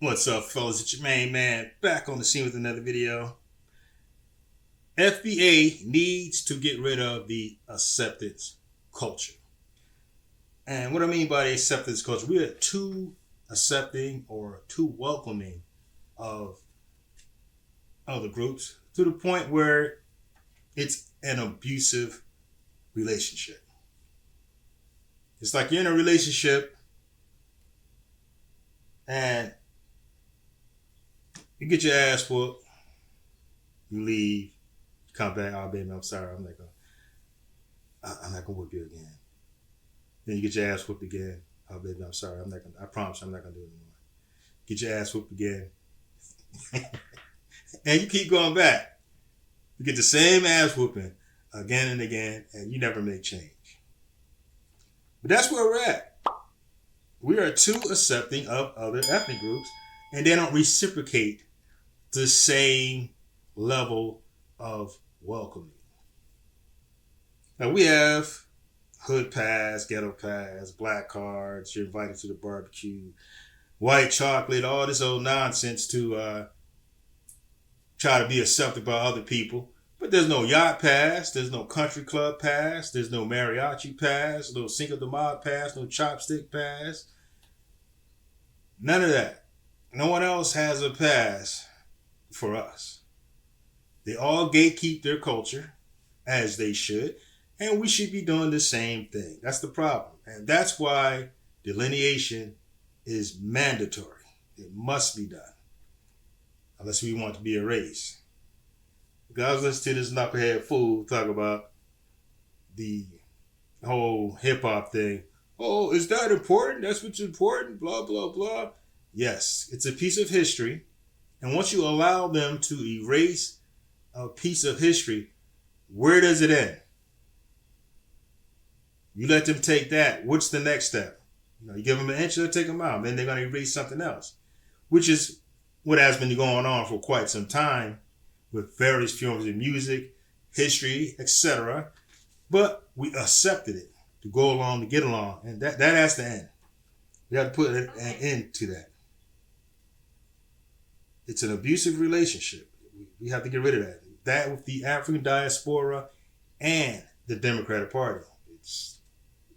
What's up, fellas? It's your main man back on the scene with another video. FBA needs to get rid of the acceptance culture. And what I mean by the acceptance culture, we are too accepting or too welcoming of other groups to the point where it's an abusive relationship. It's like you're in a relationship and you get your ass whooped, you leave, you come back, oh baby, I'm sorry, I'm not gonna whoop you again. Then you get your ass whooped again. Oh baby, I'm sorry, I promise I'm not gonna do it anymore. Get your ass whooped again. And you keep going back. You get the same ass whooping again and again, and you never make change. But that's where we're at. We are too accepting of other ethnic groups, and they don't reciprocate the same level of welcoming. Now we have hood pass, ghetto pass, black cards, you're invited to the barbecue, white chocolate, all this old nonsense to try to be accepted by other people. But there's no yacht pass, there's no country club pass, there's no mariachi pass, no Cinco de Mayo pass, no chopstick pass. None of that. No one else has a pass for us. They all gatekeep their culture, as they should, and we should be doing the same thing. That's the problem. And that's why delineation is mandatory. It must be done, unless we want to be a race. Because I was listening to this knucklehead fool talk about the whole hip-hop thing. Oh, is that important? That's what's important, blah, blah, blah. Yes, it's a piece of history. And once you allow them to erase a piece of history, where does it end? You let them take that. What's the next step? You give them an inch, they'll take them out. Then they're going to erase something else, which is what has been going on for quite some time with various forms of music, history, etc. But we accepted it to go along, to get along. And that has to end. We have to put an end to that. It's an abusive relationship. We have to get rid of that. That with the African diaspora and the Democratic Party.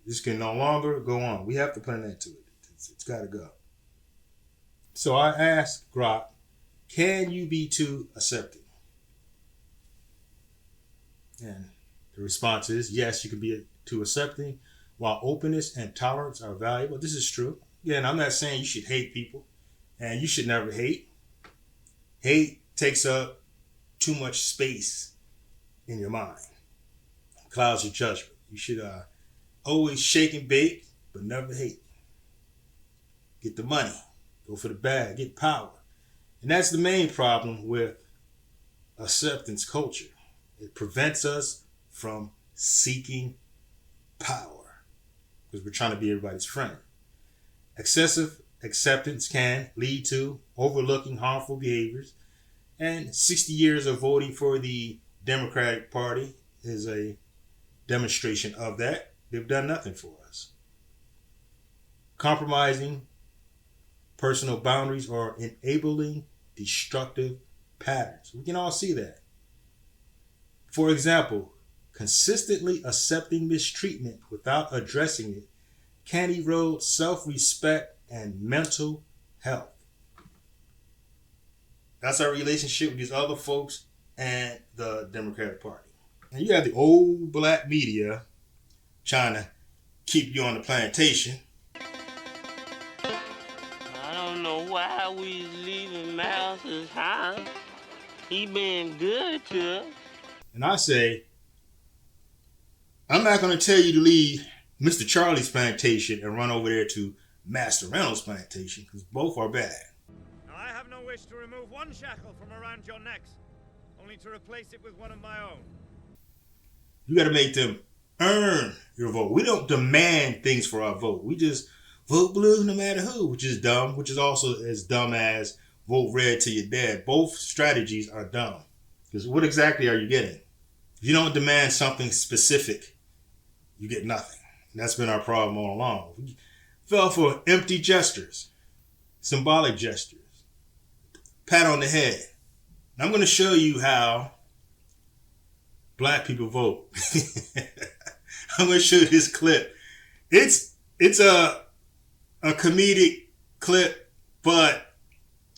This can no longer go on. We have to put an end to it. It's got to go. So I asked Grok, can you be too accepting? And the response is, yes, you can be too accepting. While openness and tolerance are valuable, this is true. Again, I'm not saying you should hate people, and you should never hate. Hate takes up too much space in your mind. Clouds your judgment. You should always shake and bake, but never hate. Get the money. Go for the bag. Get power. And that's the main problem with acceptance culture. It prevents us from seeking power because we're trying to be everybody's friend. Excessive acceptance can lead to overlooking harmful behaviors, and 60 years of voting for the Democratic Party is a demonstration of that. They've done nothing for us. Compromising personal boundaries or enabling destructive patterns. We can all see that. For example, consistently accepting mistreatment without addressing it can erode self-respect and mental health. That's our relationship with these other folks and the Democratic Party. And you have the old black media trying to keep you on the plantation. I don't know why we leaving Mouse's house. He been good to us. And I say, I'm not going to tell you to leave Mr. Charlie's plantation and run over there to Master Reynolds' plantation, because both are bad. Now, I have no wish to remove one shackle from around your necks, only to replace it with one of my own. You got to make them earn your vote. We don't demand things for our vote. We just vote blue no matter who, which is dumb, which is also as dumb as vote red till you're dead. Both strategies are dumb. Because what exactly are you getting? If you don't demand something specific, you get nothing. And that's been our problem all along. We fell for empty gestures, symbolic gestures. pat on the head. And I'm going to show you how black people vote. I'm going to show you this clip. It's a comedic clip, but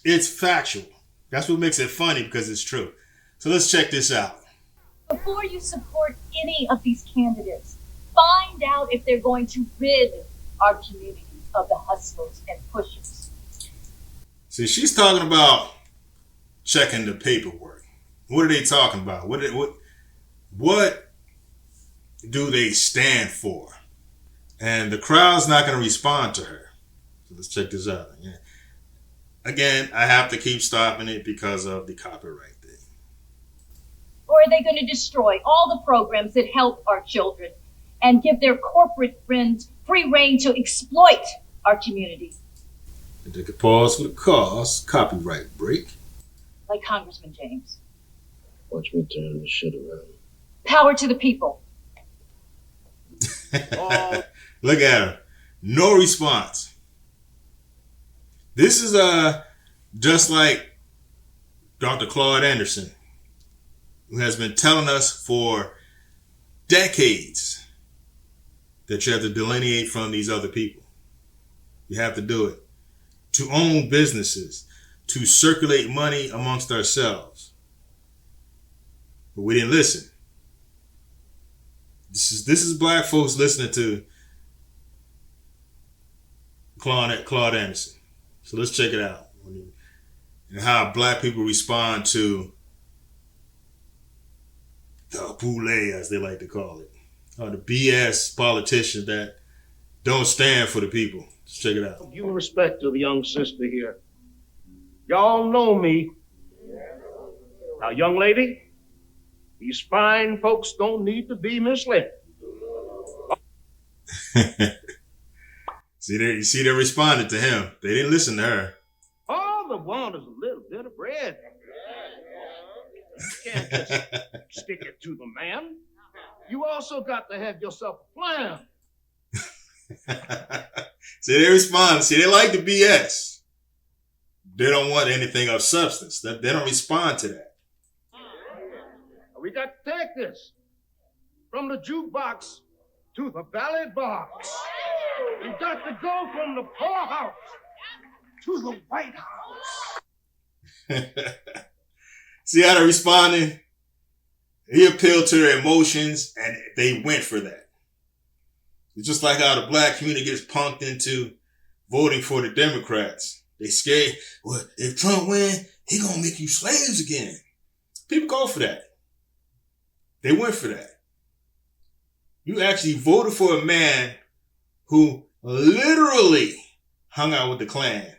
it's factual. That's what makes it funny, because it's true. So let's check this out. Before you support any of these candidates, find out if they're going to rid our communities of the hustlers and pushers. See, she's talking about checking the paperwork. What are they talking about? What do they stand for? And the crowd's not going to respond to her. So let's check this out. Yeah. Again, I have to keep stopping it because of the copyright thing. Or are they going to destroy all the programs that help our children and give their corporate friends free rein to exploit our community? And take a pause for the cause. Copyright break. Like Congressman James. Watch me turn this shit around. Power to the people. Look at her. No response. This is just like Dr. Claude Anderson, who has been telling us for decades that you have to delineate from these other people. You have to do it. To own businesses, to circulate money amongst ourselves. But we didn't listen. This is black folks listening to Claude Anderson. So let's check it out. And how black people respond to the boule, as they like to call it. Or the BS politicians that don't stand for the people. Let's check it out. Due respect to the young sister here. Y'all know me. Now, young lady, these fine folks don't need to be misled. You see, they responded to him. They didn't listen to her. All they want is a little bit of bread. You can't just stick it to the man. You also got to have yourself a plan. See, they respond. See, they like the BS. They don't want anything of substance. They don't respond to that. We got to take this from the jukebox to the ballot box. We got to go from the poorhouse to the White House. See how they're responding? He appealed to their emotions, and they went for that. It's just like how the black community gets punked into voting for the Democrats. They scared, well, if Trump win, he gonna make you slaves again. People go for that. They went for that. You actually voted for a man who literally hung out with the Klan.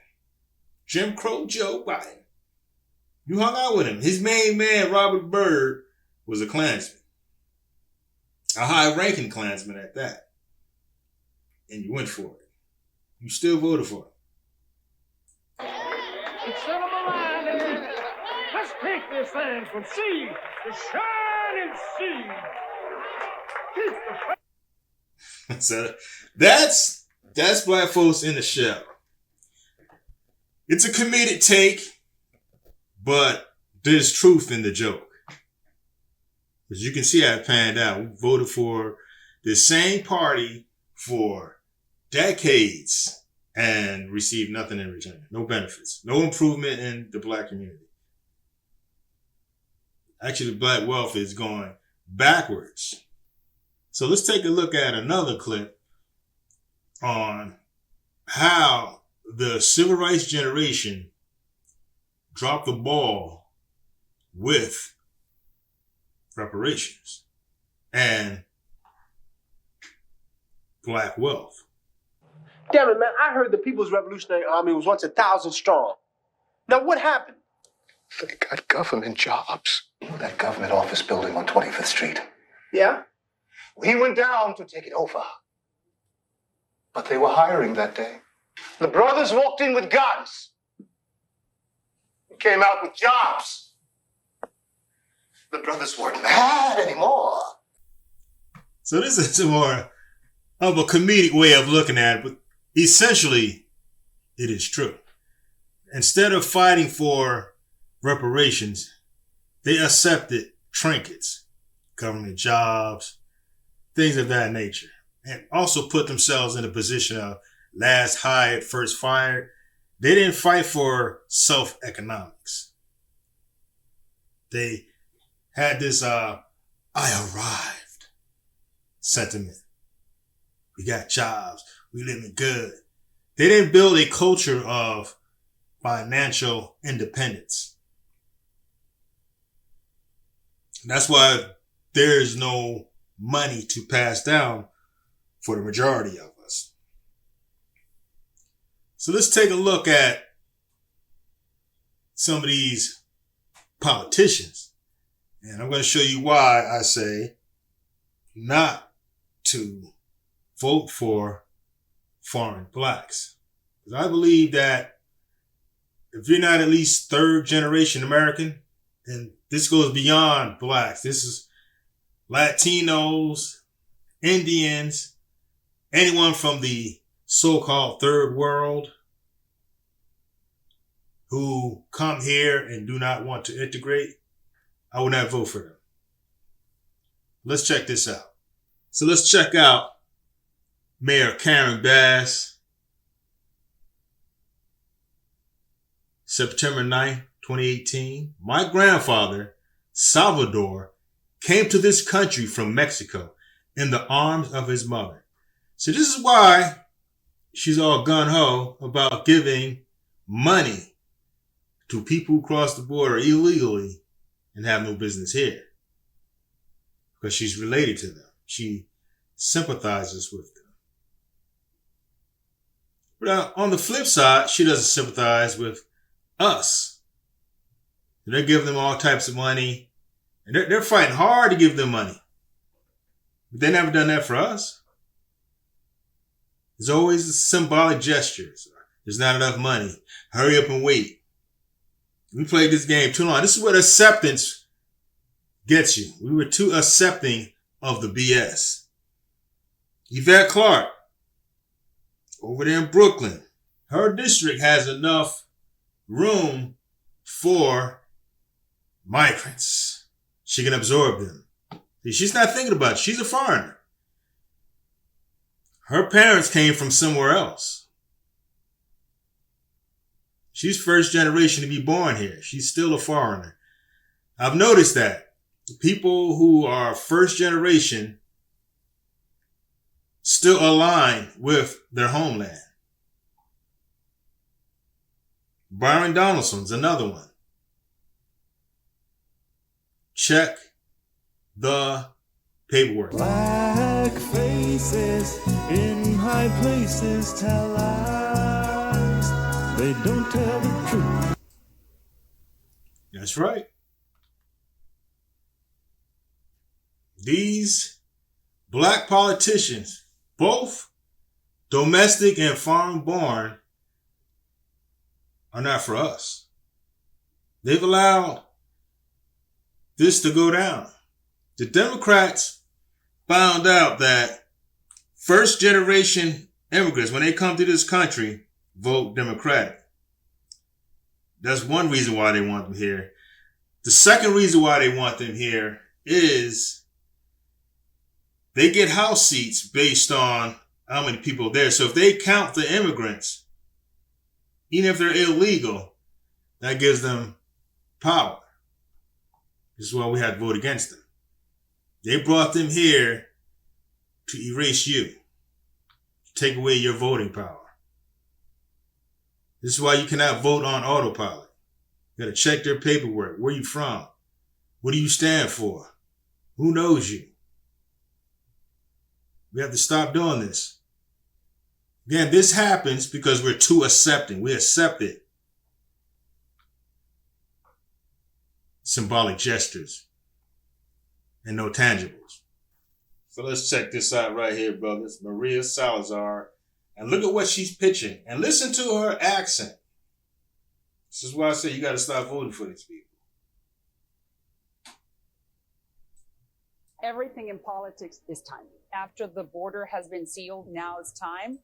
Jim Crow Joe Biden. You hung out with him. His main man, Robert Byrd, was a Klansman. A high-ranking Klansman at that. And you went for it. You still voted for it. Instead of aligning, let's take this thing from sea to shining sea. Keep the So that's black folks in the shell. It's a comedic take, but there's truth in the joke. As you can see how it panned out. We voted for the same party for decades and received nothing in return. No benefits. No improvement in the black community. Actually, the black wealth is going backwards. So let's take a look at another clip on how the civil rights generation dropped the ball with reparations and black wealth. Damn it, man, I heard the People's Revolutionary Army was once 1,000 strong. Now what happened? They got government jobs. That government office building on 25th Street. Yeah? We went down to take it over. But they were hiring that day. The brothers walked in with guns. We came out with jobs. The brothers weren't mad anymore. So this is more of a comedic way of looking at it, but essentially, it is true. Instead of fighting for reparations, they accepted trinkets, government jobs, things of that nature, and also put themselves in a position of last hired, first fired. They didn't fight for self-economics. They had this I arrived sentiment. We got jobs. We living good. They didn't build a culture of financial independence. And that's why there is no money to pass down for the majority of us. So let's take a look at some of these politicians. And I'm going to show you why I say not to vote for foreign blacks. Because I believe that if you're not at least third generation American, and this goes beyond blacks, this is Latinos, Indians, anyone from the so-called third world who come here and do not want to integrate, I will not vote for them. Let's check this out. So let's check out Mayor Karen Bass, September 9th, 2018. My grandfather, Salvador, came to this country from Mexico in the arms of his mother. So this is why she's all gung-ho about giving money to people who cross the border illegally and have no business here. Because she's related to them. She sympathizes with them. But on the flip side, she doesn't sympathize with us. They're giving them all types of money. And they're fighting hard to give them money. But they never done that for us. There's always symbolic gestures. There's not enough money. Hurry up and wait. We played this game too long. This is what acceptance gets you. We were too accepting of the BS. Yvette Clarke, over there in Brooklyn, her district has enough room for migrants. She can absorb them. See, she's not thinking about it. She's a foreigner. Her parents came from somewhere else. She's first generation to be born here. She's still a foreigner. I've noticed that people who are first generation still align with their homeland. Byron Donaldson's another one. Check the paperwork. Black faces in high places tell lies. They don't tell the truth. That's right. These black politicians, both domestic and foreign born, are not for us. They've allowed this to go down. The Democrats found out that first generation immigrants, when they come to this country, vote Democratic. That's one reason why they want them here. The second reason why they want them here is they get house seats based on how many people are there. So if they count the immigrants, even if they're illegal, that gives them power. This is why we had to vote against them. They brought them here to erase you, to take away your voting power. This is why you cannot vote on autopilot. You got to check their paperwork. Where you from? What do you stand for? Who knows you? We have to stop doing this. Again, this happens because we're too accepting. We accept it. Symbolic gestures and no tangibles. So let's check this out right here, brothers. Maria Salazar. And look at what she's pitching. And listen to her accent. This is why I say you got to stop voting for these people. Everything in politics is timing. After the border has been sealed, now it's time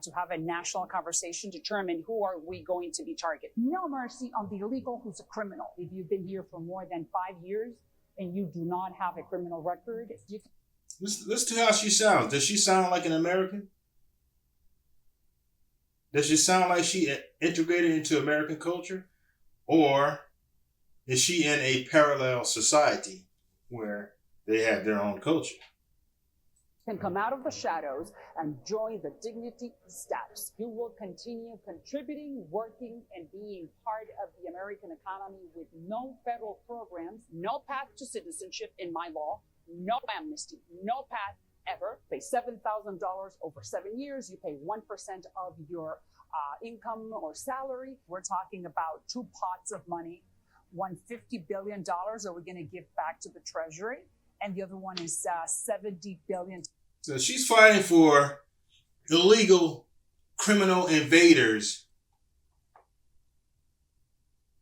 to have a national conversation, determine who are we going to be targeting. No mercy on the illegal who's a criminal. If you've been here for more than 5 years and you do not have a criminal record, you can... Listen to how she sounds. Does she sound like an American? Does she sound like she integrated into American culture? Or is she in a parallel society where they have their own culture? Can come out of the shadows and join the dignity steps. You will continue contributing, working, and being part of the American economy with no federal programs, no path to citizenship in my law, no amnesty, no path ever. Pay $7,000 over 7 years. You pay 1% of your income or salary. We're talking about 2 pots of money. One $50 billion are we going to give back to the Treasury, and the other one is $70 billion. So she's fighting for illegal criminal invaders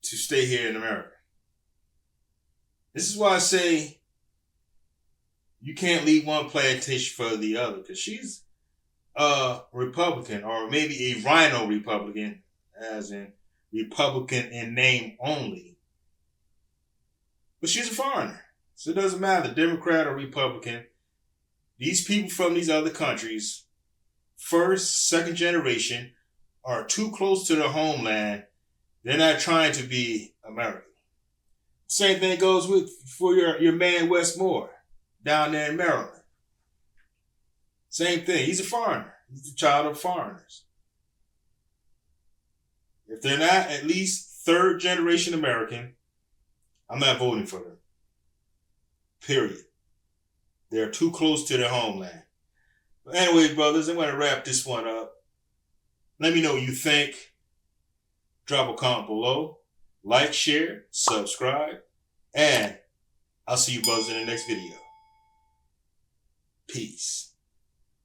to stay here in America. This is why I say you can't leave one plantation for the other, because she's a Republican, or maybe a rhino Republican, as in Republican in name only. But she's a foreigner. So it doesn't matter, Democrat or Republican. These people from these other countries, first, second generation, are too close to their homeland. They're not trying to be American. Same thing goes for your man Westmore down there in Maryland. Same thing. He's a foreigner. He's a child of foreigners. If they're not at least third generation American, I'm not voting for them. Period. They're too close to their homeland. But anyway, brothers, I'm going to wrap this one up. Let me know what you think. Drop a comment below. Like, share, subscribe. And I'll see you brothers in the next video. Peace.